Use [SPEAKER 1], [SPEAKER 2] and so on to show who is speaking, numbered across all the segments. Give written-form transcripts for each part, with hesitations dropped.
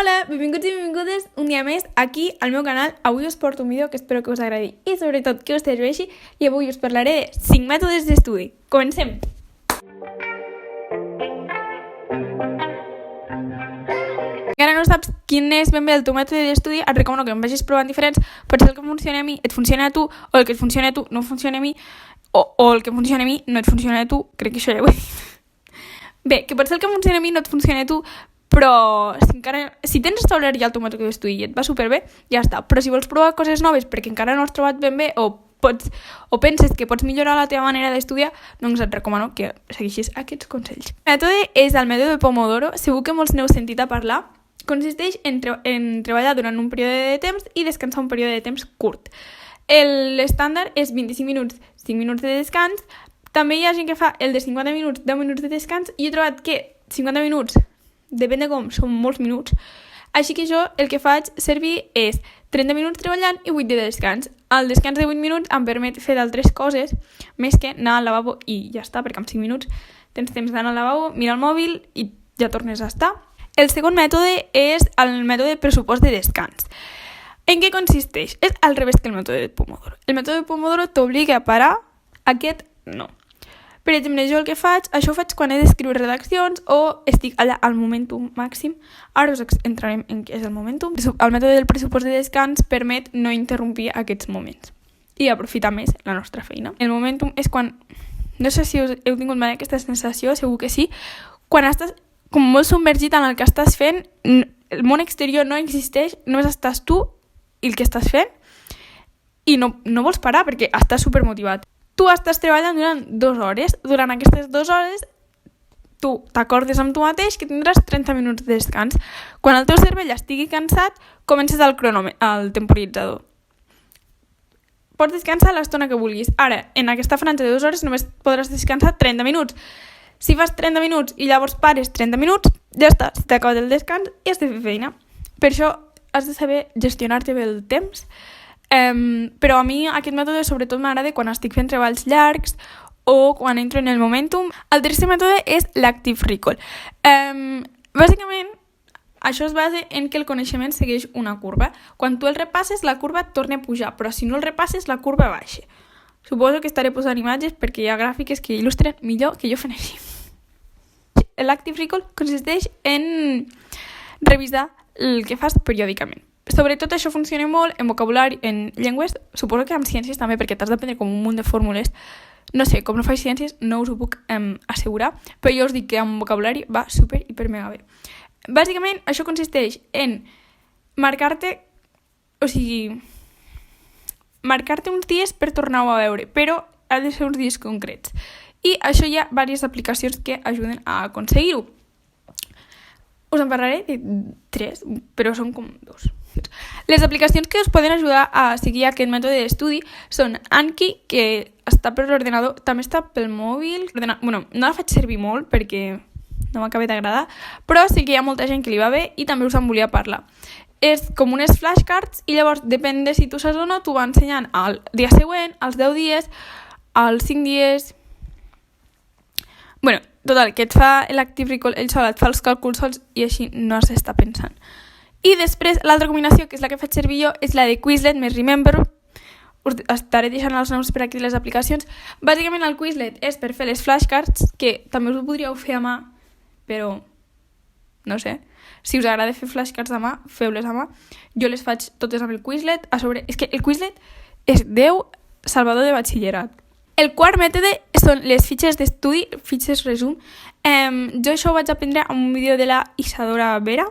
[SPEAKER 1] Hola, benvinguts i benvingudes un dia més aquí al meu canal. Avui us porto un vídeo que espero que us agradi i sobretot que us serveixi i avui us parlaré de 5 mètodes d'estudi. Comencem! Encara no saps quin és ben bé el teu mètode d'estudi, et recomano que em vagis provant diferents. Potser el que funciona a mi et funciona a tu, o el que et funciona a tu no funciona a mi, o el que funciona a mi no et funciona a tu. Crec que això ja ho he dit. Bé, que potser el que funciona a mi no et funciona a tu, però si tens establert ja el teu mètode d'estudi i et va superbé, ja està. Però si vols provar coses noves perquè encara no has trobat ben bé o penses que pots millorar la teva manera d'estudiar, doncs et recomano que segueixis aquests consells. El mètode és el mètode Pomodoro, segur que molts n'heu sentit a parlar. Consisteix en treballar durant un període de temps i descansar un període de temps curt. L'estàndard és 25 minuts, 5 minuts de descans. També hi ha gent que fa el de 50 minuts, 10 minuts de descans, i he trobat que 50 minuts, depèn de com, són molts minuts. Així que jo el que faig servir és 30 minuts treballant i 8 de descans. El descans de 8 minuts em permet fer d'altres coses, més que anar al lavabo i ja està, perquè en 5 minuts tens temps d'anar al lavabo, mirar el mòbil i ja tornes a estar. El segon mètode és el mètode pressupost de descans. En què consisteix? És al revés que el mètode de Pomodoro. El mètode de Pomodoro t'obliga a parar, aquest no. Per exemple, jo el que faig, això ho faig quan he d'escriure redaccions o estic allà al momentum màxim. Ara us entrarem en què és el momentum. El mètode del pressupost de descans permet no interrompir aquests moments i aprofitar més la nostra feina. El momentum és quan, no sé si heu tingut mai aquesta sensació, segur que sí, quan estàs com molt submergit en el que estàs fent, el món exterior no existeix, només estàs tu i el que estàs fent i no vols parar perquè estàs supermotivat. Tu estàs treballant durant 2 hores. Durant aquestes 2 hores tu t'acordes amb tu mateix que tindràs 30 minuts de descans. Quan el teu cervell estigui cansat, comences el temporitzador. Pots descansar l'estona que vulguis. Ara, en aquesta franja de 2 hores només podràs descansar 30 minuts. Si fas 30 minuts i llavors pares 30 minuts, ja està, si t'acaba el descans i has de fer feina. Per això has de saber gestionar-te bé el temps. Però a mi aquest mètode sobretot m'agrada quan estic fent treballs llargs o quan entro en el momentum. El tercer mètode és l'Active Recall. Bàsicament, això es basa en que el coneixement segueix una curva. Quan tu el repasses, la curva et torna a pujar, però si no el repasses, la curva baixa. Suposo que estaré posant imatges perquè hi ha gràfiques que il·lustren millor que jo fent així. L'Active Recall consisteix en revisar el que fas periòdicament. Sobretot això funciona molt en vocabulari, en llengües, suposo que en ciències també, perquè t'has d'aprendre com un munt de fórmules. No sé, com no faig ciències, no us ho puc assegurar, però jo us dic que en vocabulari va super, hiper, mega bé. Bàsicament, això consisteix en marcar-te uns dies per tornar-ho a veure, però ha de ser uns dies concrets. I això hi ha diverses aplicacions que ajuden a aconseguir-ho. Us en parlaré de 3, però són com 2. Les aplicacions que us poden ajudar a seguir aquest mètode d'estudi són Anki, que està per l'ordenador, també està pel mòbil. No la faig servir molt perquè no m'acaba d'agradar, però sí que hi ha molta gent que li va bé i també us en volia parlar. És com unes flashcards i llavors, depèn de si tu saps o no, t'ho va ensenyant el dia següent, als 10 dies, als 5 dies... Total, que et fa l'Active Recall, ell sol et fa els càlculs sols i així no has d'estar pensant. I després, l'altra combinació, que és la que faig servir jo, és la de Quizlet més Remember. Us estaré deixant els noms per aquí les aplicacions. Bàsicament, el Quizlet és per fer les flashcards, que també us ho podríeu fer a mà, però no sé. Si us agrada fer flashcards a mà, feu-les a mà. Jo les faig totes amb el Quizlet. A sobre, és que el Quizlet és Déu salvador de batxillerat. El quart mètode són les fitxes d'estudi, fitxes resum. Jo això ho vaig aprendre en un vídeo de la Isadora Vera.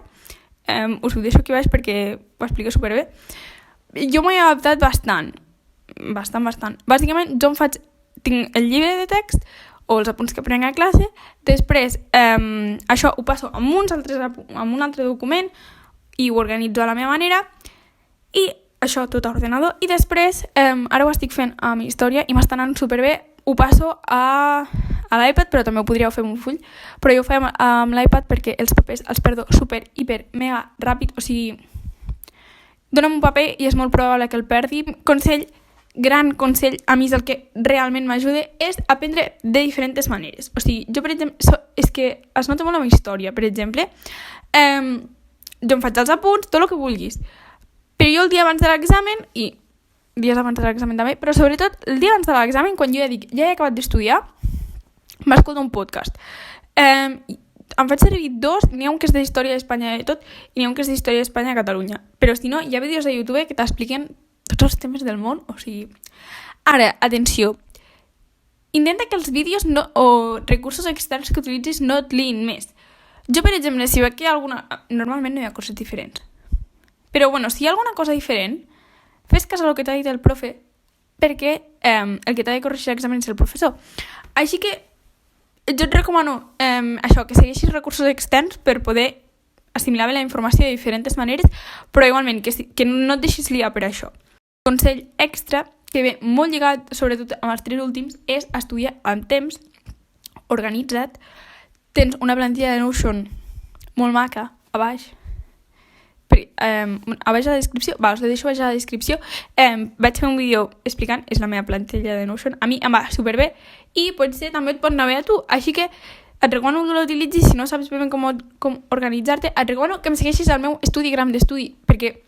[SPEAKER 1] Us ho deixo aquí baix perquè ho explico superbé. Jo m'ho he adaptat bastant. Bàsicament, jo tinc el llibre de text o els apunts que prenc a classe. Després, això ho passo amb un altre document i ho organitzo a la meva manera. I això tot a ordenador. I després, ara ho estic fent amb història i m'està anant superbé. Ho passo a l'iPad, però també ho podríeu fer amb un full. Però jo ho faig amb l'iPad perquè els papers els perdo super, hiper, mega ràpid. O sigui, dona'm un paper i és molt probable que el perdi. Gran consell, a mi és el que realment m'ajuda, és aprendre de diferents maneres. O sigui, jo, per exemple, és que es nota molt amb història, per exemple. jo em faig els apunts, tot el que vulguis. Però jo el dia abans de l'examen, i dies abans de l'examen també, però sobretot el dia abans de l'examen, quan jo ja he acabat d'estudiar, m'escolto un podcast. Em faig servir dos, n'hi ha un que és d'història d'Espanya i tot, i n'hi ha un que és d'història d'Espanya a Catalunya. Però si no, hi ha vídeos de YouTube que t'expliquen tots els temes del món, o sigui... Ara, atenció, intenta que els vídeos o recursos externs que utilitzis no et liïn més. Jo, per exemple, si veig que hi ha alguna... Normalment no hi ha coses diferents. Però, bueno, si hi ha alguna cosa diferent, fes cas al que t'ha dit el profe, perquè el que t'ha de corregir l'examen és el professor. Així que jo et recomano això, que segueixis recursos externs per poder assimilar bé la informació de diferents maneres, però igualment que no et deixis liar per això. Consell extra, que ve molt lligat, sobretot amb els 3 últims, és estudiar amb temps, organitza't. Tens una plantilla de Notion molt maca a baix. A baix a la descripció, us la deixo a baix a la descripció. Vaig fer un vídeo explicant, és la meva plantilla de Notion, a mi em va superbé i potser també et pot anar bé a tu, així que et recomano que l'utilitzis. Si no saps ben com organitzar-te, et recomano que em segueixis al meu Estudigram d'estudi, perquè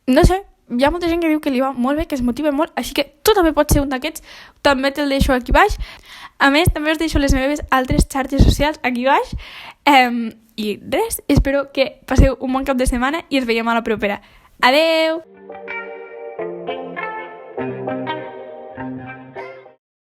[SPEAKER 1] no sé, hi ha molta gent que diu que li va molt bé, que es motiva molt, així que tu també pots ser un d'aquests, també te'l deixo aquí baix. A més, també us deixo les meves altres xarxes socials aquí baix. I res, espero que passeu un bon cap de setmana i ens veiem a la propera. Adeu!